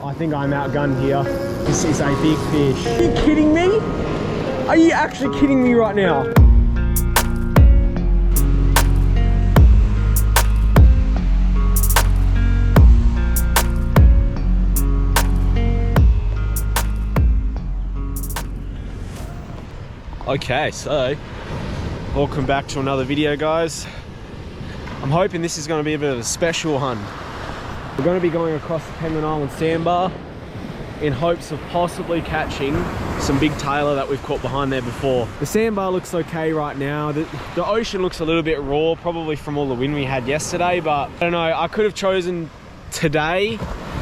I think I'm outgunned here. This is a big fish. Are you kidding me? Are you actually kidding me right now? Okay, so welcome back to another video, guys. I'm hoping this is going to be a bit of a special one. We're going to be going across the Penguin Island sandbar in hopes of possibly catching some big tailor that we've caught behind there before. The sandbar looks okay right now. The ocean looks a little bit raw, probably from all the wind we had yesterday, but I don't know, I could have chosen today,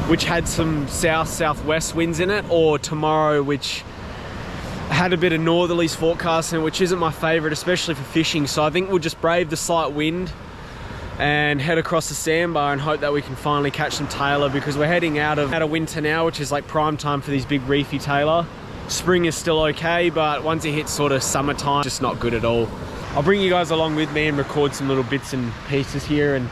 which had some south-southwest winds in it, or tomorrow, which had a bit of northerlies forecasting, which isn't my favorite, especially for fishing. So I think we'll just brave the slight wind and head across the sandbar and hope that we can finally catch some tailor, because we're heading out of winter now, which is like prime time for these big reefy tailor. Spring is still okay, but once it hits sort of summertime, it's just not good at all. I'll bring you guys along with me and record some little bits and pieces here, and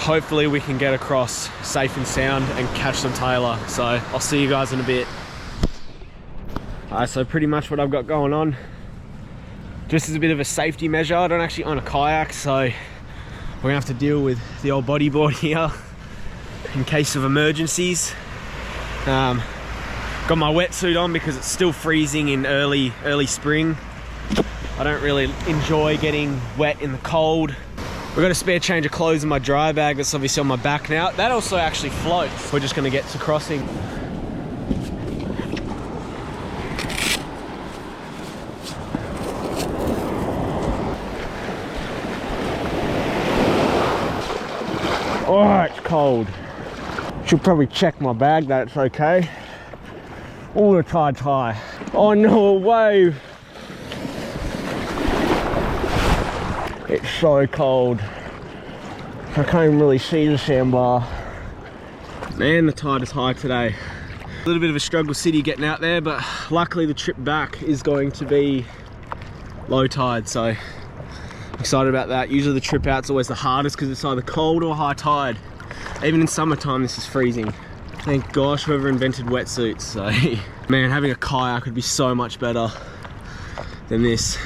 hopefully we can get across safe and sound and catch some tailor. So I'll see you guys in a bit. Alright, so pretty much what I've got going on, just as a bit of a safety measure, I don't actually own a kayak, so we're gonna have to deal with the old bodyboard here in case of emergencies. Got my wetsuit on because it's still freezing in early spring. I don't really enjoy getting wet in the cold. We've got a spare change of clothes in my dry bag that's obviously on my back now. That also actually floats. We're just gonna get to crossing. Oh, it's cold. Should probably check my bag that it's okay. Oh, the tide's high. Oh no, a wave. It's so cold. I can't even really see the sandbar. Man, the tide is high today. A little bit of a struggle city getting out there, but luckily the trip back is going to be low tide, so excited about that. Usually the trip out's always the hardest because it's either cold or high tide. Even in summertime this is freezing. Thank gosh whoever invented wetsuits. So man, having a kayak would be so much better than this.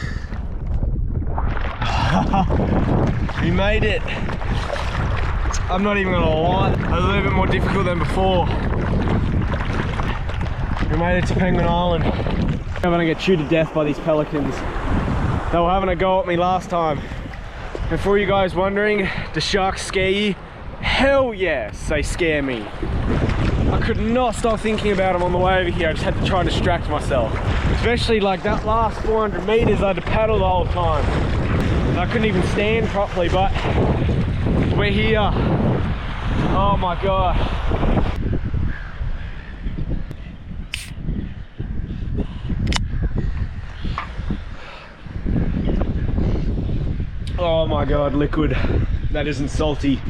We made it. I'm not even gonna lie, it was a little bit more difficult than before. We made it to Penguin Island. I'm gonna get chewed to death by these pelicans. They were having a go at me last time. And for you guys wondering, do sharks scare you? Hell yes, they scare me. I could not stop thinking about them on the way over here. I just had to try and distract myself. Especially like that last 400 meters, I had to paddle the whole time. And I couldn't even stand properly, but we're here. Oh my God. Oh my God, liquid. That isn't salty.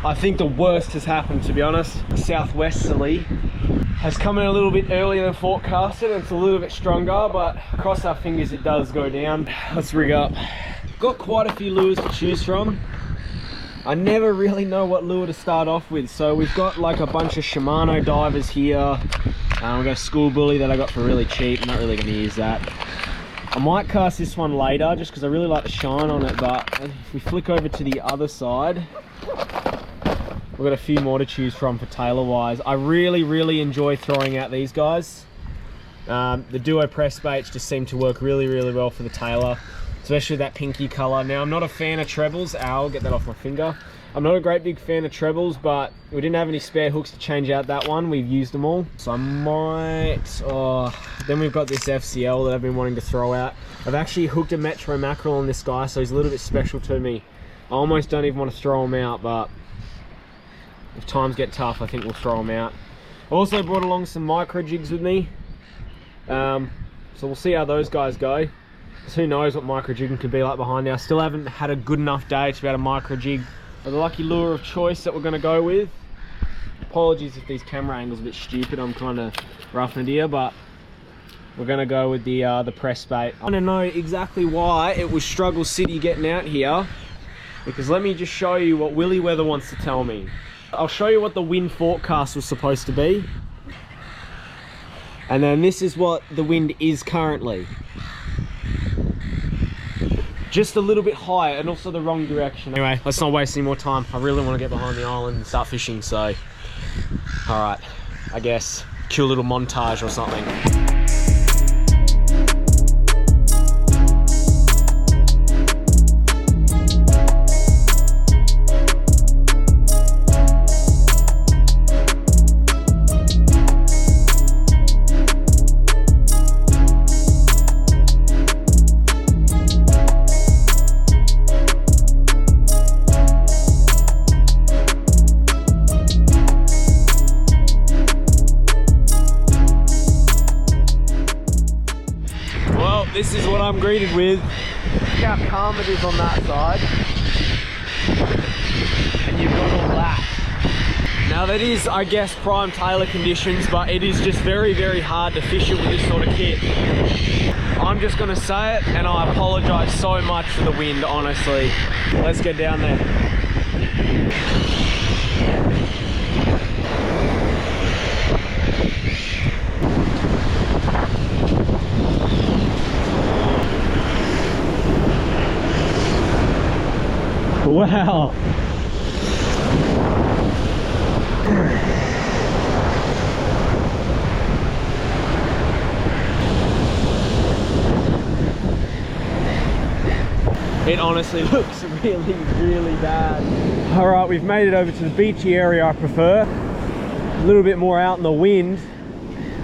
I think the worst has happened, to be honest. Southwesterly has come in a little bit earlier than forecasted, and it's a little bit stronger, but cross our fingers it does go down. Let's rig up. Got quite a few lures to choose from. I never really know what lure to start off with, so we've got like a bunch of Shimano divers here. We've got a school bully that I got for really cheap. I'm not really going to use that. I might cast this one later just because I really like the shine on it, but if we flick over to the other side, we've got a few more to choose from for tailor wise. I really enjoy throwing out these guys. The duo press baits just seem to work really well for the tailor, especially that pinky color. Now I'm not a fan of trebles. Ow, get that off my finger. I'm not a great big fan of trebles, but we didn't have any spare hooks to change out that one. We've used them all. So I might, then we've got this FCL that I've been wanting to throw out. I've actually hooked a Metro mackerel on this guy, so he's a little bit special to me. I almost don't even want to throw him out, but if times get tough, I think we'll throw him out. I also brought along some micro jigs with me. So we'll see how those guys go. So who knows what micro jigging could be like behind there. I still haven't had a good enough day to be able to micro jig the lucky lure of choice that we're going to go with. Apologies if these camera angles are a bit stupid, I'm kind of roughing it here, but we're going to go with the press bait. I don't know exactly why it was struggle city getting out here, because let me just show you what Willy Weather wants to tell me. I'll show you what the wind forecast was supposed to be. And then this is what the wind is currently. Just a little bit higher and also the wrong direction. Anyway, let's not waste any more time. I really want to get behind the island and start fishing, so... Alright, I guess cue a little montage or something. This is what I'm greeted with. Look how calm it is on that side. And you've got all that. Now that is, I guess, prime Tailor conditions, but it is just very, very hard to fish it with this sort of kit. I'm just gonna say it, and I apologize so much for the wind, honestly. Let's get down there. Wow. It honestly looks really, really bad. All right, we've made it over to the beachy area I prefer. A little bit more out in the wind,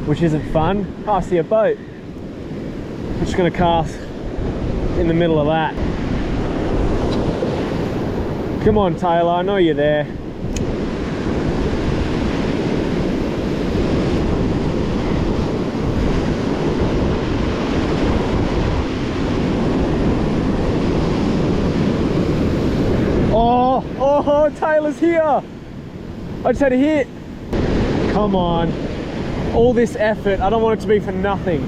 which isn't fun. Oh, I see a boat. I'm just gonna cast in the middle of that. Come on, Tailor, I know you're there. Oh, Tailor's here. I just had a hit. Come on. All this effort, I don't want it to be for nothing.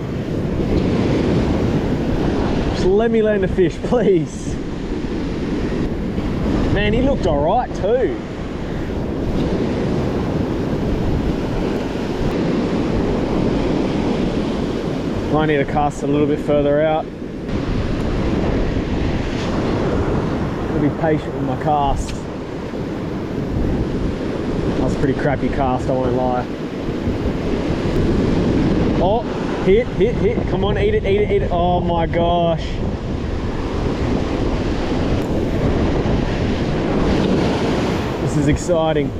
Just let me land a fish, please. Man, he looked all right too. I need to cast a little bit further out. I'll be patient with my cast. That was a pretty crappy cast, I won't lie. Oh, hit. Come on, eat it. Oh my gosh. This is exciting.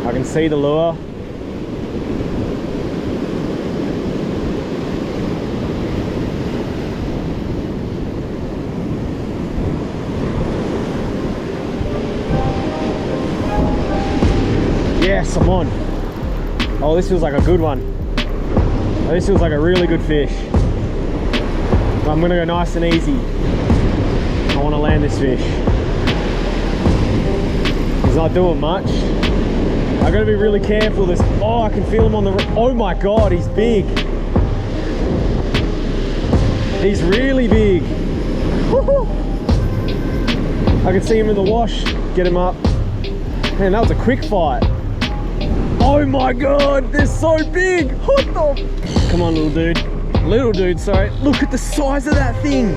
I can see the lure. Yes, I'm on. Oh, this feels like a good one. Oh, this feels like a really good fish. I'm gonna go nice and easy. I want to land this fish. He's not doing much. I gotta be really careful. This. Oh, I can feel him on the. Oh my God, he's big. He's really big. I can see him in the wash. Get him up. Man, that was a quick fight. Oh my God, they're so big. What the? Come on, little dude. Little dude, sorry. Look at the size of that thing.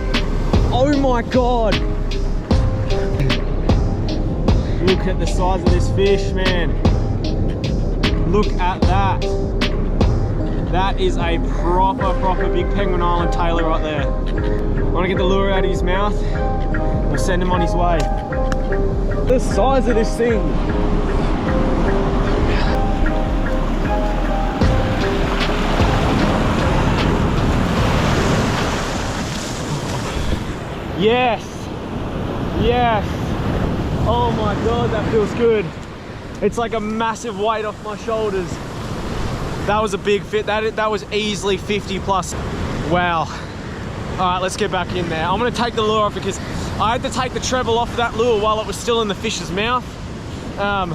Oh my God. Look at the size of this fish, man. Look at that. That is a proper big Penguin Island Tailor right there. I want to get the lure out of his mouth. We'll send him on his way. The size of this thing. Yes, oh my God, that feels good. It's like a massive weight off my shoulders. That was a big fit. That was easily 50 plus. Wow. All right, let's get back in there. I'm gonna take the lure off because I had to take the treble off that lure while it was still in the fish's mouth. So I'm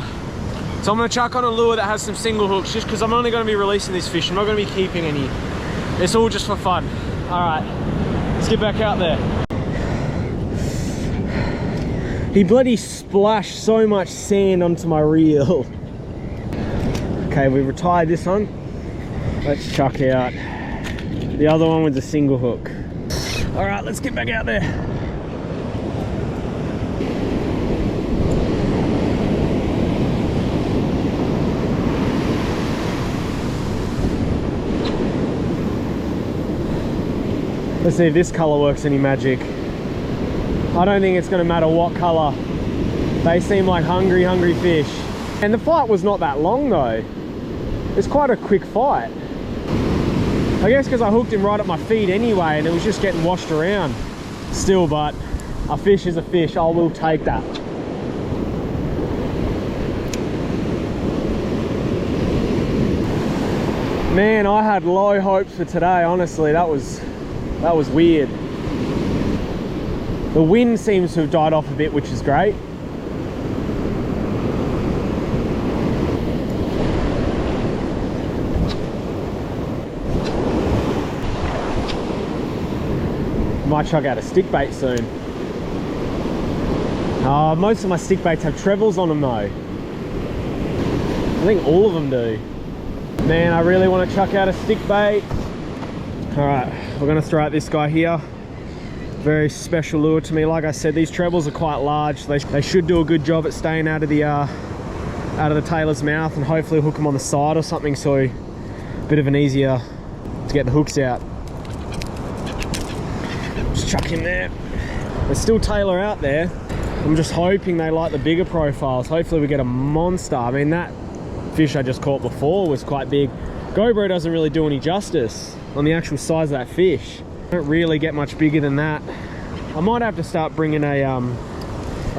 gonna chuck on a lure that has some single hooks just because I'm only gonna be releasing this fish. I'm not gonna be keeping any. It's all just for fun. All right, let's get back out there. He bloody splashed so much sand onto my reel. Okay, we retired this one. Let's chuck out the other one with the single hook. All right, let's get back out there. Let's see if this color works any magic. I don't think it's gonna matter what color. They seem like hungry fish. And the fight was not that long though. It's quite a quick fight. I guess because I hooked him right at my feet anyway and it was just getting washed around. Still, but a fish is a fish. I will take that. Man, I had low hopes for today, honestly. That was weird. The wind seems to have died off a bit, which is great. Might chuck out a stick bait soon. Most of my stick baits have trebles on them though. I think all of them do. Man, I really want to chuck out a stick bait. All right, we're gonna throw out this guy here. Very special lure to me. Like I said, these trebles are quite large. They should do a good job at staying out of the tailor's mouth, and hopefully hook them on the side or something, so a bit of an easier to get the hooks out. Just chuck him there. There's still tailor out there. I'm just hoping they like the bigger profiles. Hopefully we get a monster. I mean, that fish I just caught before was quite big. GoPro doesn't really do any justice on the actual size of that fish. Don't really get much bigger than that. I might have to start bringing a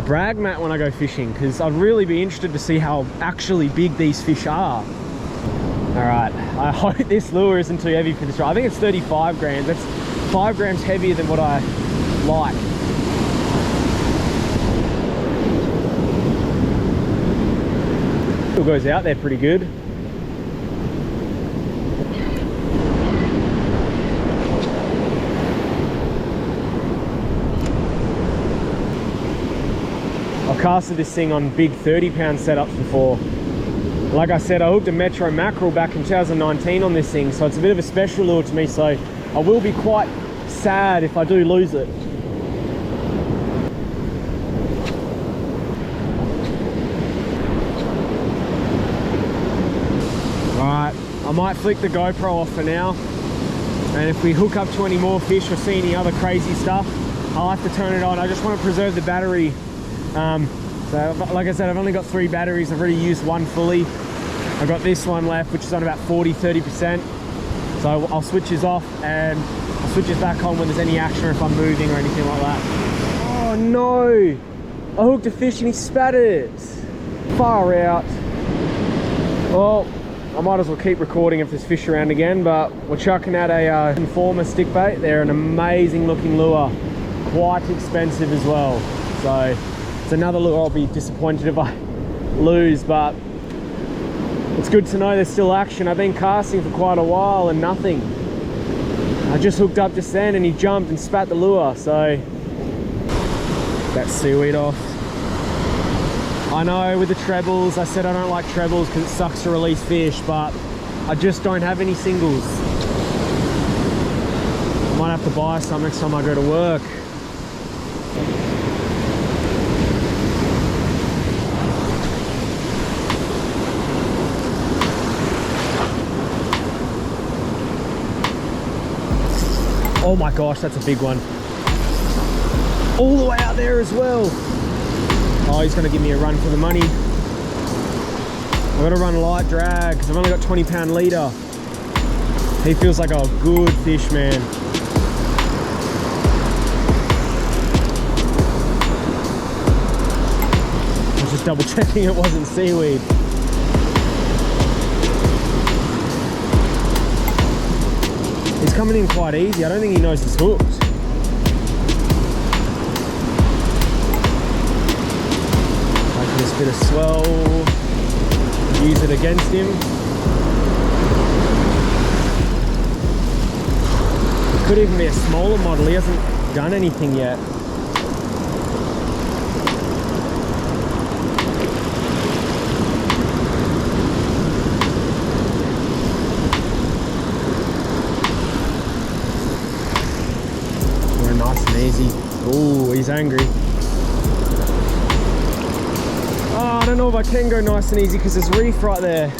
brag mat when I go fishing, because I'd really be interested to see how actually big these fish are. All right, I hope this lure isn't too heavy for this rod. I think it's 35 grams. That's 5 grams heavier than what I like. Still goes out there pretty good. I've casted this thing on big 30-pound setups before. Like I said, I hooked a Metro mackerel back in 2019 on this thing, so it's a bit of a special lure to me, so I will be quite sad if I do lose it. Alright, I might flick the GoPro off for now, and if we hook up to any more fish or see any other crazy stuff, I'll have to turn it on. I just want to preserve the battery. So like I said, I've only got 3 batteries. I've already used one fully. I've got this one left, which is on about 40–30%. So I'll switch this off and I'll switch it back on when there's any action or if I'm moving or anything like that. Oh no! I hooked a fish and he spat it. Far out. Well, I might as well keep recording if there's fish around again, but we're chucking out a forma stick bait. They're an amazing looking lure. Quite expensive as well. So it's another lure I'll be disappointed if I lose, but it's good to know there's still action. I've been casting for quite a while and nothing. I just hooked up just then and he jumped and spat the lure, so that's seaweed off. I know with the trebles, I said I don't like trebles because it sucks to release fish, but I just don't have any singles. I might have to buy some next time I go to work. Oh my gosh, that's a big one. All the way out there as well. Oh, he's gonna give me a run for the money. I've got to run light drag because I've only got 20-pound leader. He feels like a good fish, man. I was just double checking it wasn't seaweed. He's coming in quite easy. I don't think he knows he's hooked. Making this bit of swell. Use it against him. It could even be a smaller model. He hasn't done anything yet. angry. Oh, I don't know if I can go nice and easy because there's reef right there.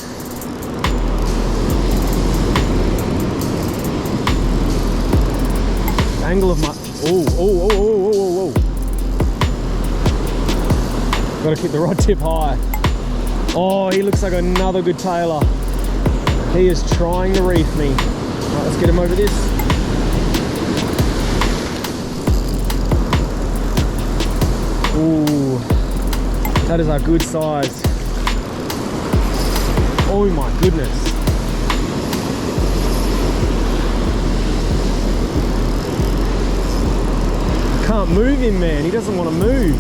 Angle of my... Oh. Gotta keep the rod tip high. Oh, he looks like another good tailor. He is trying to reef me. Right, let's get him over this. Ooh, that is a good size. Oh my goodness. I can't move him, man. He doesn't want to move.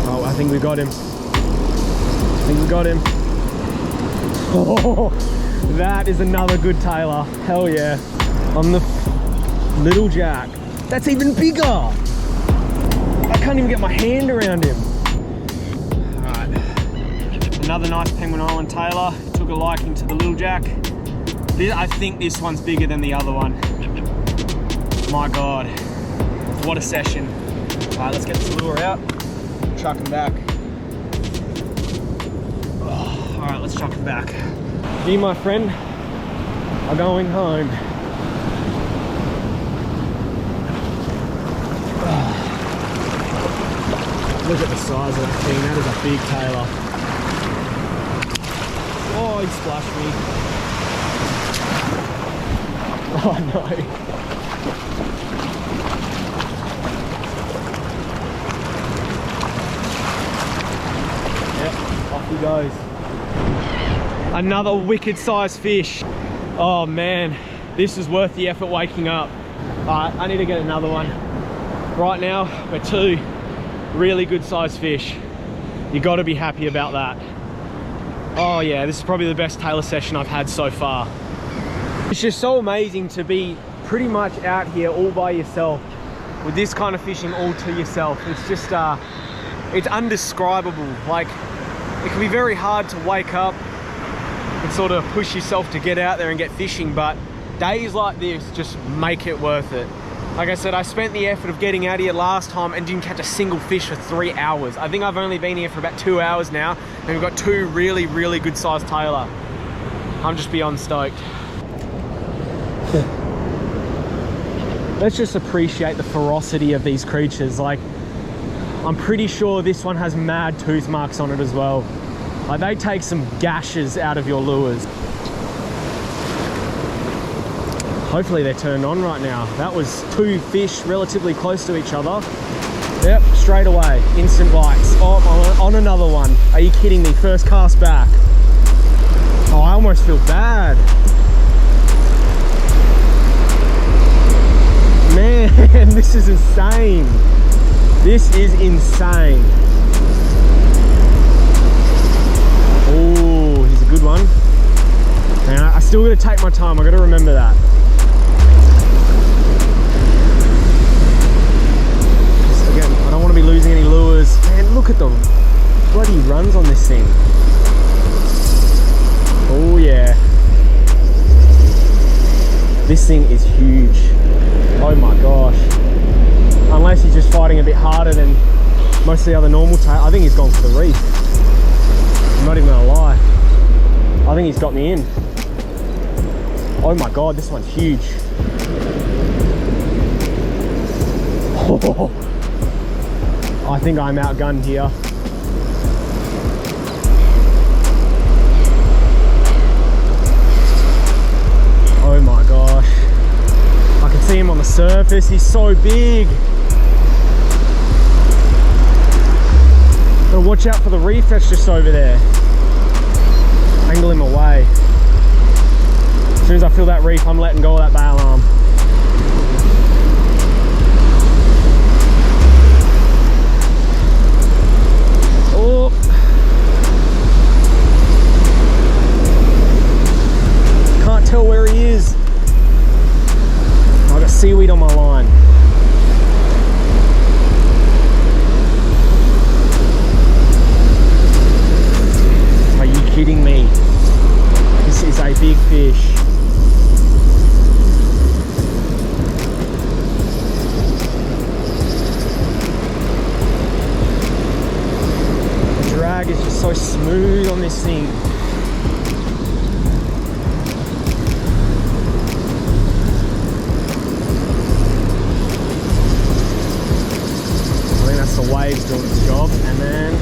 Oh, I think we got him. Oh, that is another good tailor. Hell yeah. On the LittleJack. That's even bigger. I can't even get my hand around him. Alright. Another nice Penguin Island tailor. Took a liking to the LittleJack. I think this one's bigger than the other one. My God. What a session. Alright, let's get this lure out. Chuck him back. Oh, alright, let's chuck him back. Me, my friend, are going home. Look at the size of that thing. That is a big tailor. Oh, he splashed me. Oh no. Yep, off he goes. Another wicked sized fish. Oh man, this is worth the effort waking up. Alright, I need to get another one. Right now, we're two really good sized fish. You got to be happy about that. Oh yeah, this is probably the best tailor session I've had so far. It's just so amazing to be pretty much out here all by yourself with this kind of fishing all to yourself. It's just, it's undescribable. Like, it can be very hard to wake up and sort of push yourself to get out there and get fishing, but days like this just make it worth it. Like I said, I spent the effort of getting out here last time and didn't catch a single fish for 3 hours. I think I've only been here for about 2 hours now, and we've got two really, really good sized tailor. I'm just beyond stoked. Let's just appreciate the ferocity of these creatures. Like, I'm pretty sure this one has mad tooth marks on it as well. Like, they take some gashes out of your lures. Hopefully they're turned on right now. That was two fish relatively close to each other. Yep, straight away, instant bites. Oh, on another one. Are you kidding me? First cast back. Oh, I almost feel bad. Man, this is insane. This is insane. Oh, he's a good one. Man, I still gotta take my time. I gotta remember that. Again, I don't want to be losing any lures. Man, look at the bloody runs on this thing. Oh yeah. This thing is huge. Oh my gosh. Unless he's just fighting a bit harder than most of the other normal tail. I think he's gone for the reef. I'm not even gonna lie. I think he's got me in. Oh my God, this one's huge. Oh, I think I'm outgunned here. Oh my gosh. I can see him on the surface. He's so big. Gotta watch out for the reef that's just over there. Angle him away. As soon as I feel that reef, I'm letting go of that bail arm. Oh. Can't tell where he is. I've got seaweed on my line. Are you kidding me? This is a big fish. this thing. I think that's the waves doing its job, and then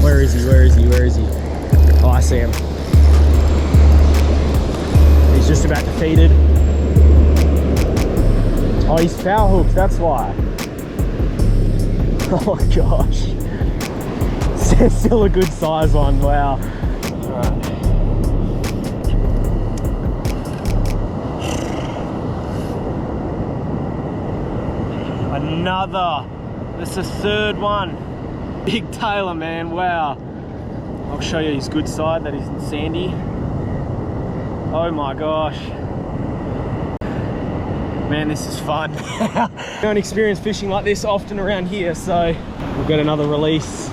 where is he? Where is he? Where is he? Oh, I see him. He's just about defeated. Oh, he's foul hooked, that's why. Oh gosh. Still a good size one, wow. Alright. Another. This is the third one. Big Tailor, man, wow. I'll show you his good side, that isn't sandy. Oh my gosh. Man, this is fun. I don't experience fishing like this often around here, so we'll get another release.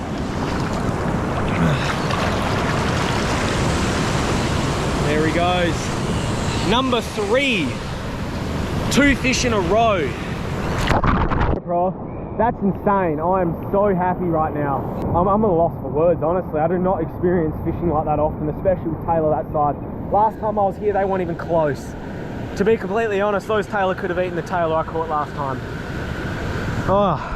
There he goes. Number 3. 2 fish in a row. That's insane. I am so happy right now. I'm at a loss for words, honestly. I do not experience fishing like that often, especially with Tailor that side. Last time I was here, they weren't even close. To be completely honest, those Tailor could have eaten the Tailor I caught last time. Oh.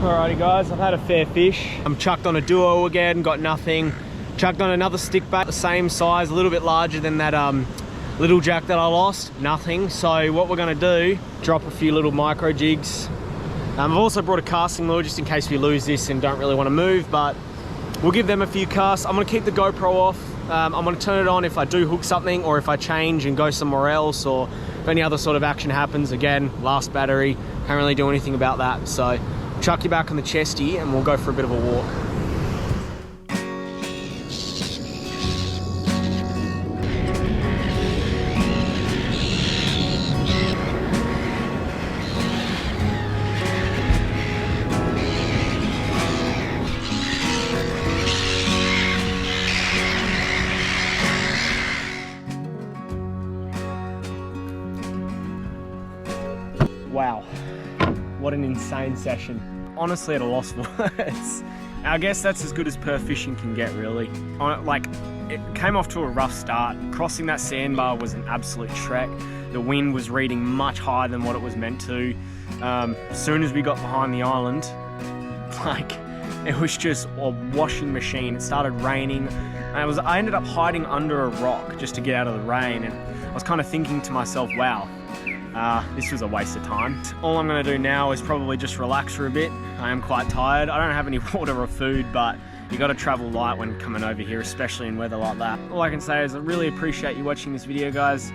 Alrighty guys, I've had a fair fish. I'm chucked on a duo again, got nothing. Chucked on another stickbait, the same size, a little bit larger than that LittleJack that I lost, nothing. So what we're gonna do, drop a few little micro jigs. I've also brought a casting lure just in case we lose this and don't really wanna move, but we'll give them a few casts. I'm gonna keep the GoPro off. I'm gonna turn it on if I do hook something or if I change and go somewhere else or if any other sort of action happens. Again, last battery, can't really do anything about that. So chuck you back on the chesty and we'll go for a bit of a walk. Wow, what an insane session. Honestly at a loss for words. I guess that's as good as Perth fishing can get, really. Like, it came off to a rough start. Crossing that sandbar was an absolute trek. The wind was reading much higher than what it was meant to. As soon as we got behind the island, like, it was just a washing machine. It started raining. And I ended up hiding under a rock just to get out of the rain. And I was kind of thinking to myself, wow, this was a waste of time. All I'm gonna do now is probably just relax for a bit. I am quite tired. I don't have any water or food, but you gotta travel light when coming over here, especially in weather like that. All I can say is I really appreciate you watching this video, guys.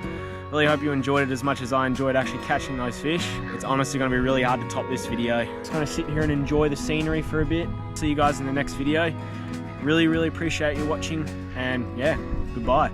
Really hope you enjoyed it as much as I enjoyed actually catching those fish. It's honestly gonna be really hard to top this video. Just gonna sit here and enjoy the scenery for a bit. See you guys in the next video. Really, really appreciate you watching, and yeah, goodbye.